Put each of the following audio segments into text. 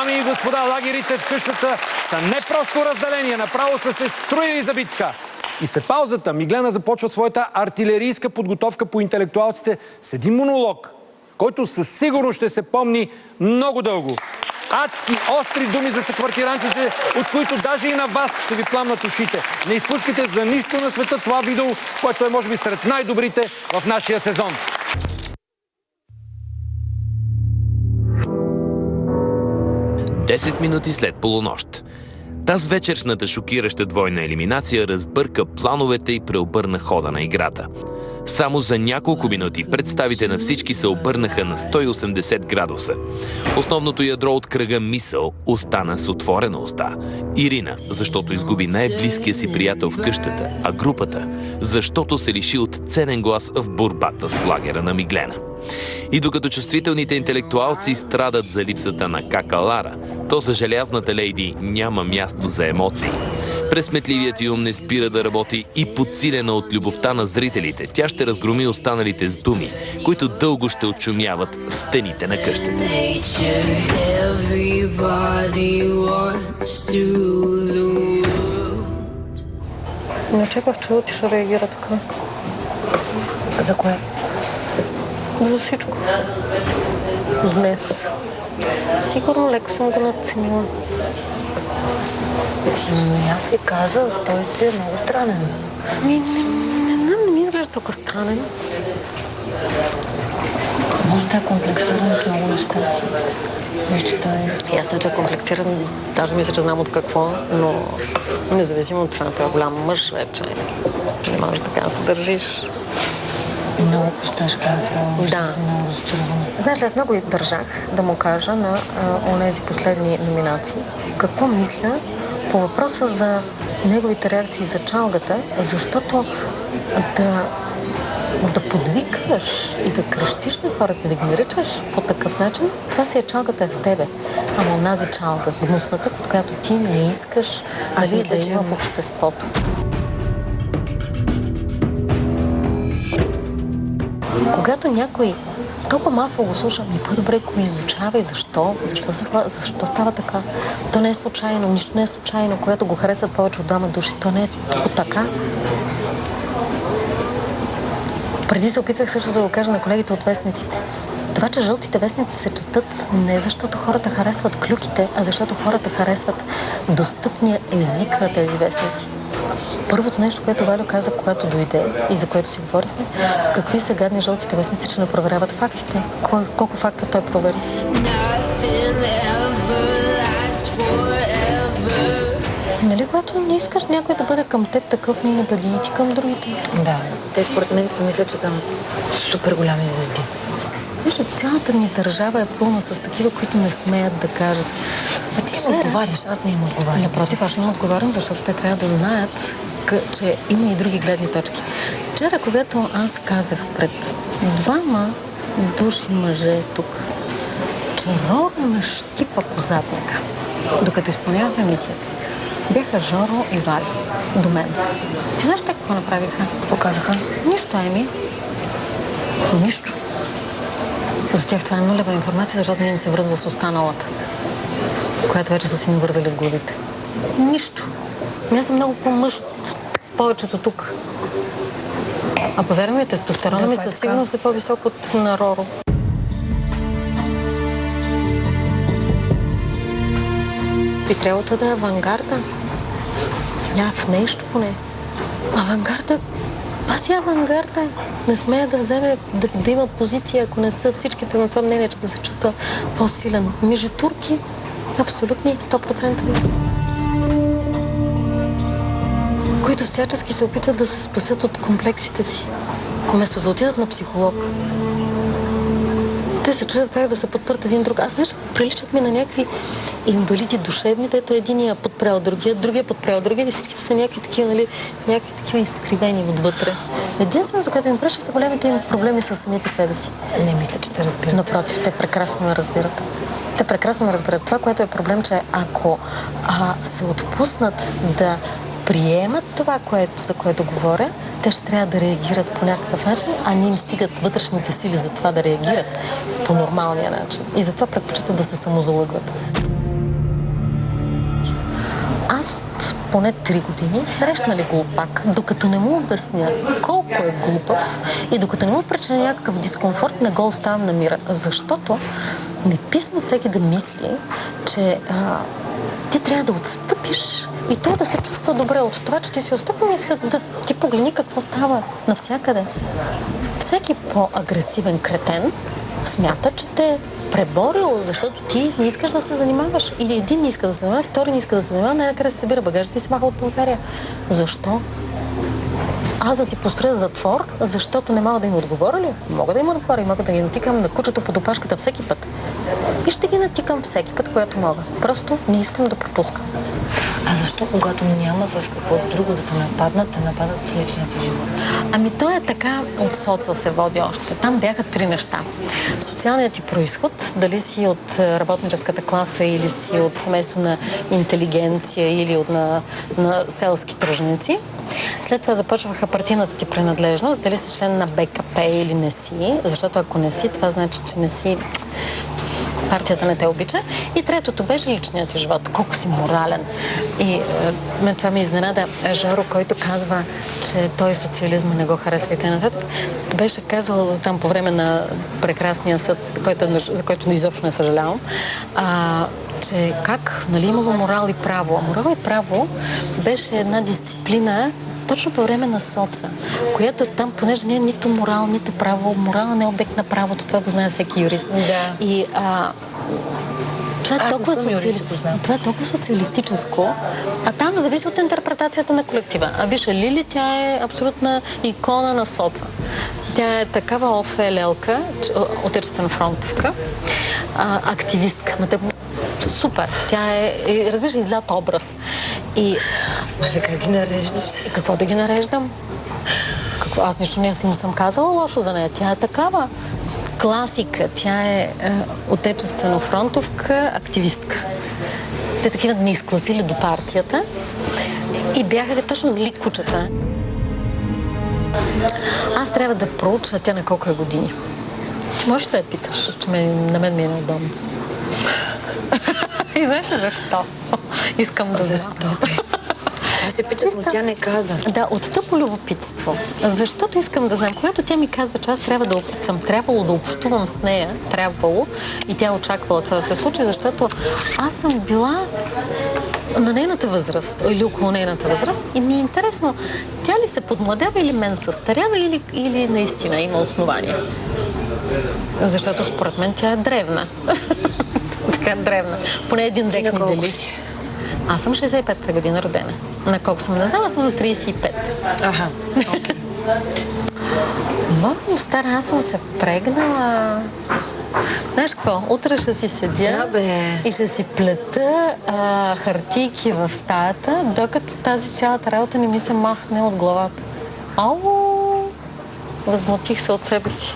Дами и господа, лагерите в къщата са не просто разделения, направо са се строили за битка. И след паузата Миглена започва своята артилерийска подготовка по интелектуалците с един монолог, който със сигурност ще се помни много дълго. Адски остри думи за съквартирантите, от които даже и на вас ще ви пламнат ушите. Не изпускайте за нищо на света това видео, което е може би сред най-добрите в нашия сезон. 10 минути след полунощ. Таз вечершната шокираща двойна елиминация разбърка плановете и преобърна хода на играта. Само за няколко минути представите на всички се обърнаха на 180 градуса. Основното ядро от кръга мисъл остана с отворена уста. Ирина, защото изгуби най-близкия си приятел в къщата, а групата, защото се лиши от ценен глас в борбата с лагера на Миглена. И докато чувствителните интелектуалци страдат за липсата на кака Лара, то за желязната лейди няма място за емоции. Пресметливият й ум не спира да работи и подсилена от любовта на зрителите, тя ще разгроми останалите с думи, които дълго ще отшумяват в стените на къщата. Не очаквах, че Лути ще реагира така. За кое? За всичко. Днес. Сигурно леко съм го надценила. Аз ти казах, той си е много странен. Не ми изглежда толкова странен. Може да е комплексиран от много неща. Вижте, той... Ясно, че е комплексиран. Даже мисля, че знам от какво, но независимо от това, той е голям мъж вече. Не можеш така да се държиш. Много пусташка. Да. Знаеш, аз много държах да му кажа на онези последни номинации какво мисля по въпроса за неговите реакции за чалгата, защото да подвикваш и да крещиш на хората, да ги наричаш по такъв начин, това си е чалгата в тебе. Ама онази чалга, гнусната, под която ти не искаш да има в обществото. Когато някой толкова масово го слуша, по-добре го изучава и защо? Защо става така? То не е случайно, нищо не е случайно. Когато го харесват повече от двама души, то не е така. Преди се опитвах също да го кажа на колегите от вестниците. Това, че жълтите вестници се четат не защото хората харесват клюките, а защото хората харесват достъпния език на тези вестници. Първото нещо, което Валю каза, когато дойде и за което си говорихме, какви са гадни жълтите вестници, че не проверяват фактите. Колко факта той провери? Нали, когато не искаш някой да бъде към теб такъв, не бъди и ти към другите. Да, те според мен си мислят, че съм супер голями звезди. Виж, цялата ни държава е пълна с такива, които не смеят да кажат. А ти не отговаряш, аз не им отговарям. Напротив, аз им отговарям, защото те трябва да знаят, че има и други гледни точки. Вчера, когато аз казах пред двама души мъже тук, че Роро ме щипа по задника, докато изпълнявахме мисията, бяха Жоро и Вали до мен. Ти знаеш те какво направиха? Какво казаха? Нищо, Еми. Нищо. За тях това е нулева информация, защото не им се връзва с останалата, която вече са си ни вързали в главите. Нищо. Аз съм много по-мъж от повечето тук. А повярвам ми, тестостерона ми със сигурност е по-висок от на Роро. Би трябвало да е авангарда. В нещо поне. Авангарда. Аз и авангарда. Не смея да вземе, да има позиция, ако не са всичките на това мнение, че да се чувства по-силен. Между турки, абсолютни, 100%. Които всячески се опитват да се спасят от комплексите си. Вместо да отидат на психолог. Те се чудят как да се подпрат един друг. Аз нещо приличат ми на някакви инвалиди душевни, дето единия подпрял другия, другия подпрял другия и всичките са някакви такива, нали, някакви такива изкривени отвътре. Единственото, което им праща, са големите им проблеми с самите себе си. Не мисля, че те разбират. Напротив, те прекрасно не разбират. Те прекрасно разбират. Това, което е проблем, че ако се отпуснат да приемат това, за което говоря, те ще трябва да реагират по някакъв начин, а не им стигат вътрешните сили за това да реагират по нормалния начин. И затова предпочитат да се самозалъгват. поне 3 години, срещнали глупак, докато не му обясня колко е глупав и докато не му причиня някакъв дискомфорт, не го оставям на мира. Защото не писне всеки да мисли, че ти трябва да отстъпиш и той да се чувства добре от това, че ти си отстъпил и след да ти погледни какво става навсякъде. Всеки по-агресивен кретен смята, че те е преборил, защото ти не искаш да се занимаваш. Или един не иска да се занимава, втори не иска да се занимава, най-накрая се събира багажите и се маха от България. Защо? Аз да си построя затвор, защото не мога да им отговоря ли? Мога да им отговоря и мога да ги натикам на кучето под опашката всеки път. И ще ги натикам всеки път, когато мога. Просто не искам да пропускам. А защо, когато няма с какво друго да те нападнат с личния ти живот? Ами то е така, от соца се води още. Там бяха 3 неща. Социалният ти произход, дали си от работническата класа или си от семейство на интелигенция или на селски труженици. След това започваха партийната ти принадлежност, дали си член на БКП или не си, защото ако не си, това значи, че не си партията не те обича. И третото беше личният ти живот. Колко си морален. И това ми изненада. Жоро, който казва, че той социализма не го харесва и т.н. Беше казал там по време на прекрасния съд, за който изобщо не съжалявам, че как, нали, имало морал и право. А морал и право беше една дисциплина точно по време на соца, която там, понеже не е нито морал, нито право, морал не е обект на правото, това го знае всеки юрист. Да. И това е толкова социалистическо, а там зависи от интерпретацията на колектива. А виж, Лили, тя е абсолютна икона на соца. Тя е такава ОФЛ-ка, отечествена фронтовка, активистка. Супер. Тя е, разбираш, излят образ. И как ги нареждаш? И какво да ги нареждам? Аз нищо не съм казала лошо за нея. Тя е такава класика. Тя е отечествено фронтовка, активистка. Те такива не изкласили до партията и бяха точно зли кучета. Аз трябва да проуча тя на колко е години. Ти можеш да я питаш, че на мен ми е неудобно. И знаеш ли защо? Искам да знам. Защо? Аз се питам, но тя не каза. Да, от тъпо любопитство. Защото искам да знам. Когато тя ми казва, че аз съм трябвало да общувам с нея, и тя очаквала това да се случи, защото аз съм била на нейната възраст или около нейната възраст и ми е интересно, тя ли се подмладява или мен състарява или наистина има основания. Защото според мен тя е древна. Така древна. Поне един дек ми дели. Аз съм 65-та година родена. На колко съм не знала, съм на 35. Аха, окей. Много стара, аз съм се прегнала. Знаеш какво? Утре ще си седя и ще си плета хартийки в стаята, докато тази цялата работа не ми се махне от главата. Ау! Възмутих се от себе си.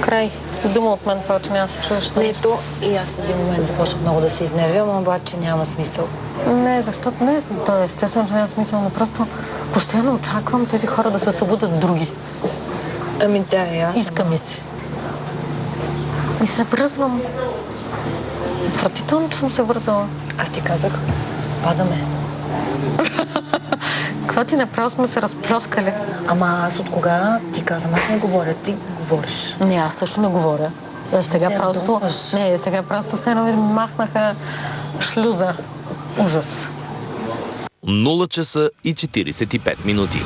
Край. Дума от мен повече няма се чуваш. Нето, и аз в един момент започнах много да се изнервям, обаче няма смисъл. Не, защото не, то е естествено, че няма смисъл, но просто постоянно очаквам тези хора да се събудят други. Ами да, ясно. Иска ми се. И се връзвам. Отвратително, че съм се вързала. Аз ти казах, падаме. Какво ти направо сме се разплескали? Ама аз от кога ти казвам, аз не говоря, ти говориш. Не, аз също не говоря. Сега просто все едно ми махнаха шлюза. Ужас. 0 часа и 45 минути.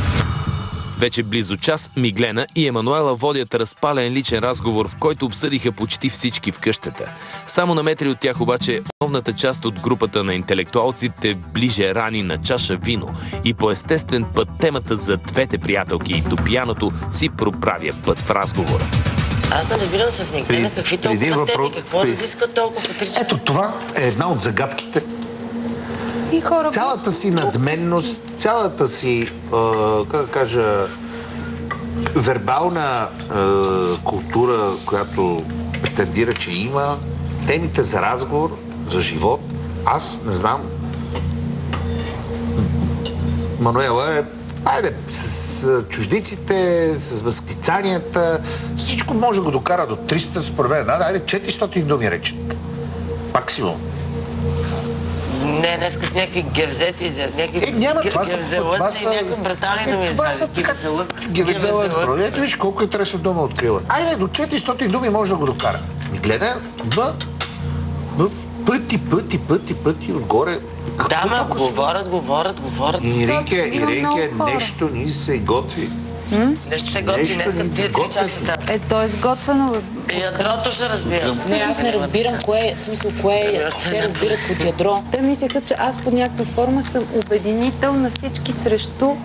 Вече близо час Миглена и Емануела водят разпален личен разговор, в който обсъдиха почти всички в къщата. Само на метри от тях обаче основната част от групата на интелектуалците ближе рани на чаша вино и по естествен път темата за двете приятелки и топияното си проправя път в разговора. Аз не разбирам с Миглена какви толкова теми, какво разискват толкова по 3 часа. Ето това е една от загадките. И хора... Цялата си надменност, цялата си, как да кажа, вербална култура, която претендира, че има, темите за разговор, за живот, аз не знам. Мануела е, с чуждиците, с възклицанията, всичко може да го докара до 300, според мен. 400 думи рече. Максимум. Не, днеска с някакви гевзеци, някакви Няма, това гевзелъци и някакви братани да ми това са така гевзелък. Ето виж колко е треса дума открила. Айде, до 400 думи може да го докара. Гледа, пъти отгоре. Да, ма, говорят. Иринке, нещо ни се готви. Нещо се готви днеска тия 3 часа. То е изготвено. Ядрото ще разбирам. Всъщност не разбирам кое, в смисъл, кое те разбират под ядро. Те мислеха, че аз по някаква форма съм обединител на всички срещу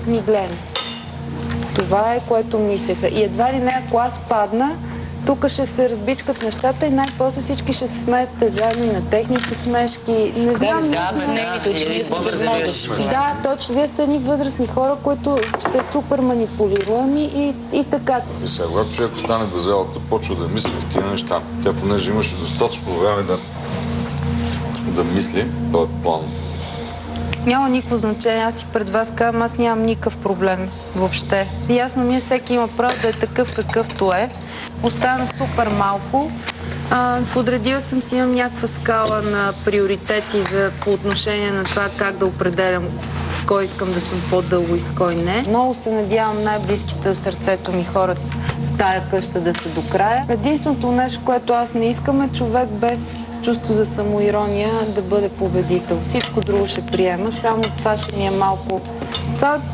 Миглена. Това е, което мислеха. И едва ли не, ако аз падна, тук ще се разбичкат нещата и най-после всички ще се смеете заедно на техните смешки. Не знам. Да, точно. Вие сте едни възрастни хора, които сте супер манипулируеми и така. И сега, когато човек стане без залата, почва да мисли такива неща. Тя, понеже имаше достатъчно време да мисли, този план. Няма никакво значение. Аз и пред вас казвам, аз нямам никакъв проблем въобще. Ясно ми е, всеки има право да е такъв какъвто е. Остана супер малко. Подредила съм си, имам някаква скала на приоритети по отношение на това как да определям с кой искам да съм по-дълго и с кой не. Много се надявам най-близките до сърцето ми хора в тая къща да са до края. Единственото нещо, което аз не искам е човек без чувство за самоирония да бъде победител. Всичко друго ще приема, само това ще ни е малко...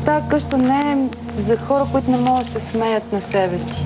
Тая къща не е за хора, които не могат да се смеят на себе си.